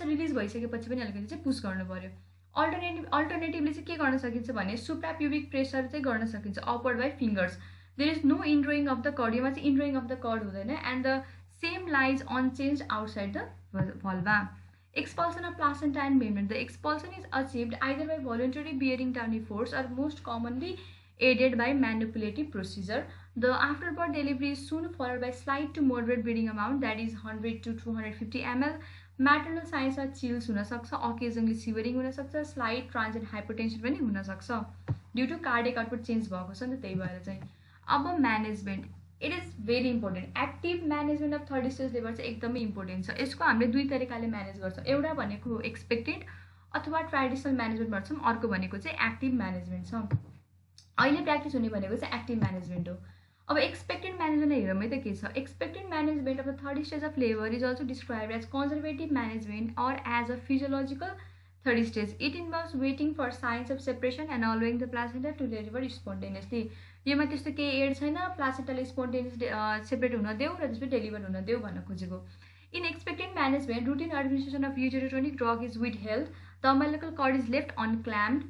release भइसकेपछि पनि अलिकति चाहिँ पुस गर्नु पऱ्यो। अल्टरनेटिभली चाहिँ के गर्न सकिन्छ भने सुप्राप्युबिक प्रेसर चाहिँ गर्न सकिन्छ upward by fingers. There is no indrawing of the cord, योमा चाहिँ इन्ड्रोइङ अफ द कर्ड हुँदैन and the same lies unchanged outside the vulva. Expulsion of placenta and membrane. The expulsion is achieved either by voluntary bearing down force or most commonly aided by manipulative procedure. The afterbirth delivery is soon followed by slight to moderate bleeding amount, that is 100 to 250 ml. Maternal signs are chills हुन सक्छ, occasionally shivering हुन सक्छ, slight transient hypertension पनि हुन सक्छ due to cardiac output change भएको छ नि त, त्यही भएर चाहिँ। अब management, it is very important. Active management of third stage labour चाहिँ एकदमै इम्पोर्टेन्ट छ। यसको हामीले दुई तरिकाले म्यानेज गर्छौँ, एउटा भनेको एक्सपेक्टेड अथवा ट्रेडिसनल म्यानेजमेन्ट गर्छौँ, अर्को भनेको चाहिँ एक्टिभ म्यानेजमेन्ट छ। अहिले प्र्याक्टिस हुने भनेको चाहिँ एक्टिभ म्यानेजमेन्ट हो। अब एक्सपेक्टेड म्यानेजमेन्ट हेरौँ है त के छ। Expected management of the third stage of labour is also described as conservative management or as a physiological third stage. It involves waiting for signs of separation and allowing the placenta to deliver spontaneously. योमा त्यस्तो केही add छैन, प्लासेन्टाले spontaneous separate हुन देऊ र त्यसपछि deliver हुन देऊ भन्न खोजेको। In expected management routine administration of uterotonic drug is withheld, the umbilical cord is left unclamped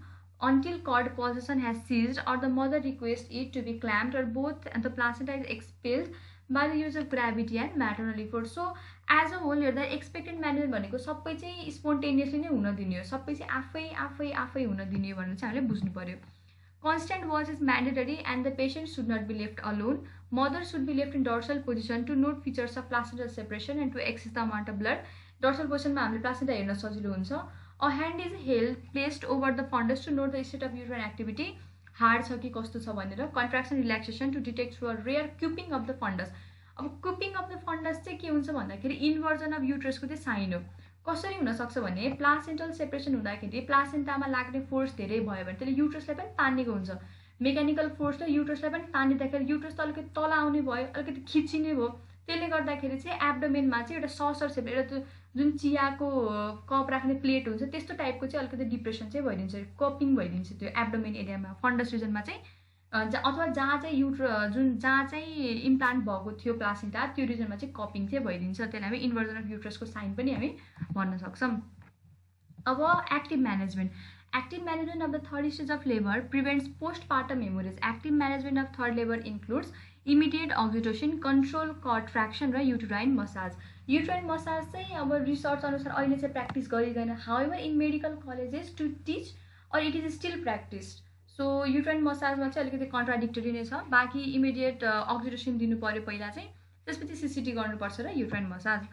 until cord pulsation has ceased or the mother requests it to be clamped or both, and the placenta is expelled by the use of gravity and maternal effort. So as a whole हेर्दा expected management भनेको सबै चाहिँ spontaneously नै हुन दिने हो, सबै चाहिँ आफै हुन दिने हो भनेर चाहिँ हामीले बुझ्नु पर्यो। Constant watch is mandatory and the patient should not be left alone. Mother should be left in dorsal position to note features of placental separation and to access the amount of blood. Dorsal position मा हामीले placenta हेर्न सजिलो हुन्छ। A hand is held placed over the fundus to note the state of uterine activity. Hard छ कि कस्तो छ भनेर। Contraction relaxation to detect through a rare cupping of the fundus. अब cupping of the fundus चाहिँ के हुन्छ भन्दाखेरि इन्भर्जन अफ युट्रसको चाहिँ साइन हो। कसरी हुन सक्छ भने प्लासेन्टल सेपरेसन हुँदाखेरि प्लासेन्टामा लाग्ने फोर्स धेरै भयो भने त्यसले युट्रसलाई पनि तान्नेको हुन्छ। मेकानिकल फोर्सले युट्रसलाई पनि तानिँदाखेरि युट्रस त अलिकति तल आउने भयो, अलिकति खिचिने भयो। त्यसले गर्दाखेरि चाहिँ एब्डोमेनमा चाहिँ एउटा ससर सेप, एउटा त्यो जुन चियाको कप राख्ने प्लेट हुन्छ त्यस्तो टाइपको चाहिँ अलिकति डिप्रेसन चाहिँ भइदिन्छ, कपिङ भइदिन्छ त्यो एब्डोमेन एरियामा, फन्डस रिजनमा चाहिँ अथवा जहाँ चाहिँ जहाँ चाहिँ इम्प्लान्ट भएको थियो प्लासेन्टा त्यो रिजनमा चाहिँ कपिङ चाहिँ भइदिन्छ। त्यसलाई हामी इन्भर्जन अफ युट्रसको साइन पनि हामी भन्न सक्छौँ। अब active management, active management of the third stage of labour prevents postpartum haemorrhage. Active management of third labour includes immediate oxytocin, control contraction र युटेराइन मसाज। युटेराइन मसाज चाहिँ अब रिसर्च अनुसार अहिले चाहिँ प्र्याक्टिस गरिँदैन, however in medical colleges to teach or it is still practised. So uterine मसाजमा चाहिँ अलिकति कन्ट्राडिक्टरी नै छ। बाँकी इमिडिएट अक्सिटोसिन दिनु पऱ्यो पहिला चाहिँ, त्यसपछि सिसिटी गर्नुपर्छ र युटेराइन मसाज।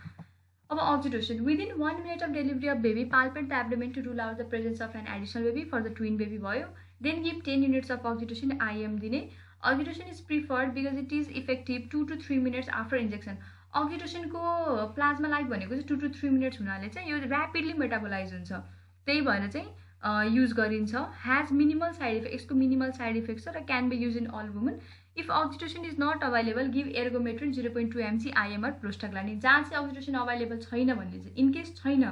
अब oxytocin, within 1 minute of delivery of baby palpate the abdomen to rule out the presence of an additional baby for the twin baby भयो। Then give 10 units of oxytocin IM दिने। Oxytocin is preferred because it is effective 2 to 3 minutes after injection. अक्सिटोसिनको plasma life भनेको चाहिँ 2 to 3 minutes हुनाले चाहिँ यो rapidly metabolise हुन्छ, त्यही भएर चाहिँ युज गरिन्छ। ह्याज मिनिमल साइड इफेक्ट, यसको मिनिमल साइड इफेक्ट छ र can be use in all woman. If oxytocin is not available give ergometrine 0.2 mg IM or prostaglandin. जहाँ चाहिँ अक्सिटोसिन अभाइलेबल छैन भने चाहिँ, इनकेस छैन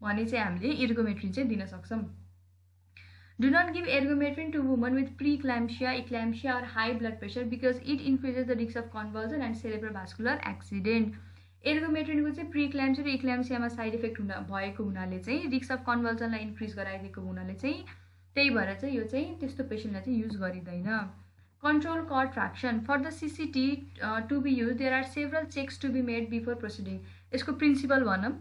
भने चाहिँ हामीले एर्गोमेट्रिन चाहिँ दिन सक्छौँ। Do not give ergometrine to woman with preeclampsia, eclampsia or high blood pressure because it increases the risk of convulsion and cerebrovascular accident. एर्गोमेट्रिनको चाहिँ प्रिक्ल्याम्सिया र इक्ल्याम्सियामा साइड इफेक्ट भएको हुनाले चाहिँ रिस्क अफ कन्भल्सनलाई इन्क्रिज गराइदिएको हुनाले चाहिँ त्यही भएर चाहिँ यो चाहिँ त्यस्तो पेसेन्टलाई चाहिँ युज गरिँदैन। Control contraction, for the CCT to be use there are several checks to be made before proceeding. यसको प्रिन्सिपल भनौँ,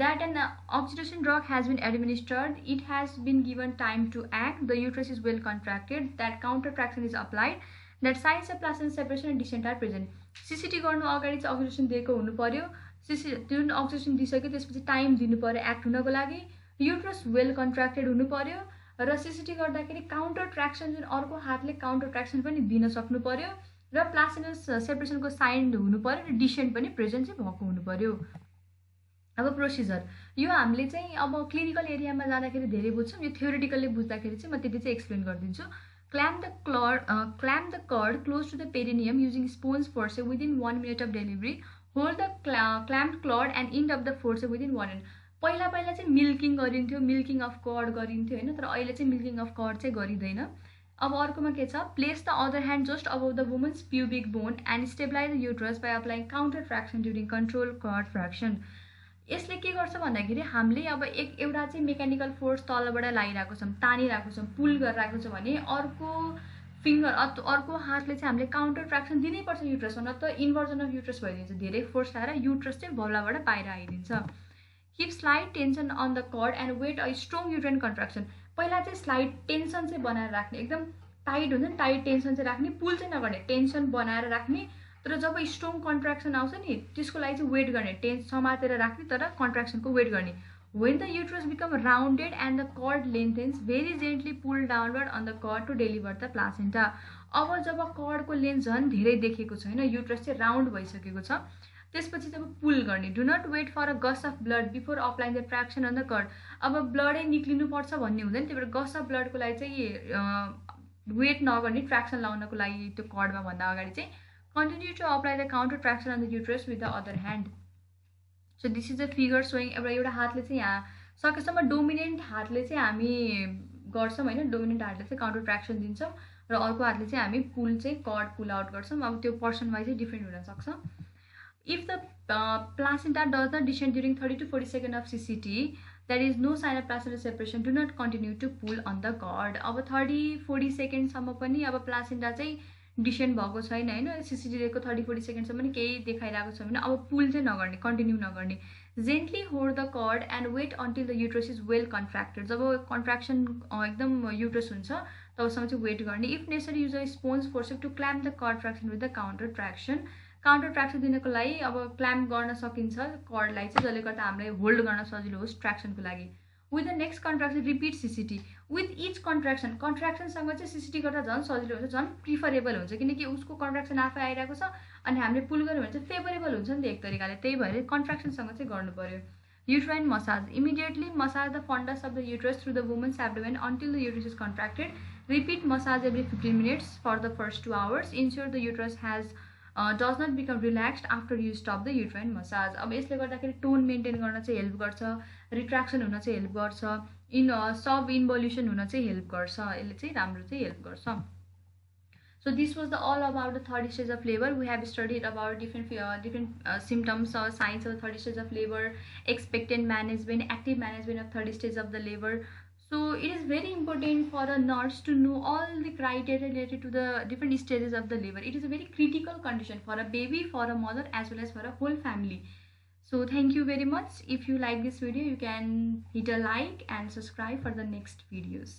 that an oxytocin drug has been administered, it has been given time to act, the uterus is well contracted, that countertraction is applied, that signs of placenta separation and descent are present. सिसिटी गर्नु अगाडि चाहिँ oxytocin दिएको हुनु पर्यो, जुन oxytocin दिइसक्यो त्यसपछि time दिनु पर्यो एक्ट हुनको लागि, युट्रस वेल कन्ट्र्याक्टेड हुनु पर्यो र सिसिटी गर्दाखेरि काउन्टर ट्र्याक्सन जुन अर्को हातले काउन्टर ट्र्याक्सन पनि दिन सक्नु पर्यो र प्लासेन्टा सेपरेसनको साइन हुनु पर्यो र डिसेन्ट पनि प्रेजेन्ट चाहिँ भएको हुनु पर्यो। अब प्रोसिजर, यो हामीले चाहिँ अब क्लिनिकल एरियामा जाँदाखेरि धेरै बुझ्छौँ, यो थ्योरिटिकल्ली बुझ्दाखेरि चाहिँ म त्यति चाहिँ एक्सप्लेन गरिदिन्छु। Clamp the cord close to the perineum using sponge forceps within 1 minute of delivery. Hold the clamp cord and end of the forceps within 1 minute। पहिला चाहिँ मिल्किङ गरिन्थ्यो, मिल्किङ अफ कर्ड गरिन्थ्यो होइन, तर अहिले चाहिँ मिल्किङ अफ कर्ड चाहिँ गरिँदैन। अब अर्कोमा के छ, place the other hand just above the woman's pubic bone and stabilise the uterus by applying counter traction during control cord traction. यसले के गर्छ भन्दाखेरि हामीले अब एउटा चाहिँ मेकानिकल फोर्स तलबाट लगाइरहेको छौँ, तानिरहेको छौँ, पुल गरिरहेको छ भने अर्को फिङ्गर अर्को हातले चाहिँ हामीले काउन्टर फ्र्याक्सन दिनैपर्छ युट्रसमा, न त इन्भर्जन अफ युट्रस भइदिन्छ, धेरै फोर्स लगाएर युट्रस चाहिँ भौलाबाट बाहिर आइदिन्छ। Keep slide tension on the cord and wait a strong uterine contraction. पहिला चाहिँ स्लाइड टेन्सन चाहिँ बनाएर राख्ने, एकदम टाइट हुन्छ नि, टाइट टेन्सन चाहिँ राख्ने, पुल चाहिँ नगर्ने, टेन्सन बनाएर राख्ने। तर जब स्ट्रङ कन्ट्र्याक्सन आउँछ नि त्यसको लागि चाहिँ वेट गर्ने, समातेर राख्ने तर कन्ट्र्याक्सनको वेट गर्ने। When the uterus become rounded and the cord lengthens very gently pull downward on the cord to deliver the placenta. अब जब कर्डको लेन्थ झन् धेरै देखेको छैन, युट्रस चाहिँ राउन्ड भइसकेको छ, त्यसपछि जब पुल गर्ने। Do not wait for a gush of blood before applying the traction on the cord. अब ब्लडै निक्लिनुपर्छ भन्ने हुँदैन, त्यही भएर गस अफ ब्लडको लागि चाहिँ वेट नगर्ने, ट्र्याक्सन लाउनको लागि त्यो कर्डमा भन्दा अगाडि चाहिँ continue to apply the counter traction on the uterus with the other hand. So this is a figure showing एउटा हातले चाहिँ यहाँ सकेसम्म डोमिनेन्ट हातले चाहिँ हामी गर्छौँ होइन, डोमिनेन्ट हातले चाहिँ काउन्टर ट्र्याक्सन दिन्छौँ र अर्को हातले चाहिँ हामी पुल चाहिँ कर्ड पुल आउट गर्छौँ। अब त्यो पर्सन वाइज चाहिँ डिफ्रेन्ट हुनसक्छ। If the placenta does not descend during 30 to 40 seconds of CCT, there is no sign of placenta separation. Do not continue to pull on the cord. अब 30-40 सेकेन्डसम्म पनि अब placenta चाहिँ descend भएको छैन होइन, CCT को 30-40 सेकेन्डसम्म पनि केही देखाइरहेको छ भने अब पुल चाहिँ नगर्ने, कन्टिन्यू नगर्ने। Gently hold the cord and wait until the uterus is well contracted. जब कन्ट्र्याक्सन एकदम युट्रस हुन्छ तबसम्म चाहिँ वेट गर्ने। If necessary use a sponge forceps to clamp the cord traction with the counter traction. Counter traction दिनको लागि अब clamp गर्न सकिन्छ कर्डलाई चाहिँ, जसले गर्दा हामीलाई होल्ड गर्न सजिलो होस् ट्र्याक्सनको लागि। With the next contraction repeat CCT। With each कन्ट्र्याक्सनसँग चाहिँ CCT गर्दा झन् सजिलो हुन्छ, झन् प्रिफरेबल हुन्छ, किनकि उसको कन्ट्र्याक्सन आफै आइरहेको छ अनि हामीले पुल गऱ्यो भने चाहिँ फेभरेबल हुन्छ नि त एक तरिकाले, त्यही भएर कन्ट्र्याक्सनसँग चाहिँ गर्नु पर्यो। Uterine massage. Immediately massage the fundus of the uterus through the woman's abdomen until the uterus is contracted. Repeat massage every 15 minutes for the first 2 hours। Ensure the uterus has does not become relaxed after you stop the uterine massage। अब यसले गर्दाखेरि tone maintain गर्न चाहिँ help गर्छ, रिट्र्याक्सन हुन चाहिँ help गर्छ, सब इन्भोल्युसन हुन चाहिँ हेल्प गर्छ, यसले चाहिँ राम्रो चाहिँ हेल्प गर्छ। So this was all about the third stage of labor. We have studied about different symptoms or signs of the third stage of labor, expectant management, active management of third stage of the labor. So it is very important for a nurse to know all the criteria related to the different stages of the labor. It is a very critical condition for a baby, for a mother, as well as for a whole family. So thank you very much. If you like this video, you can hit a like and subscribe for the next videos.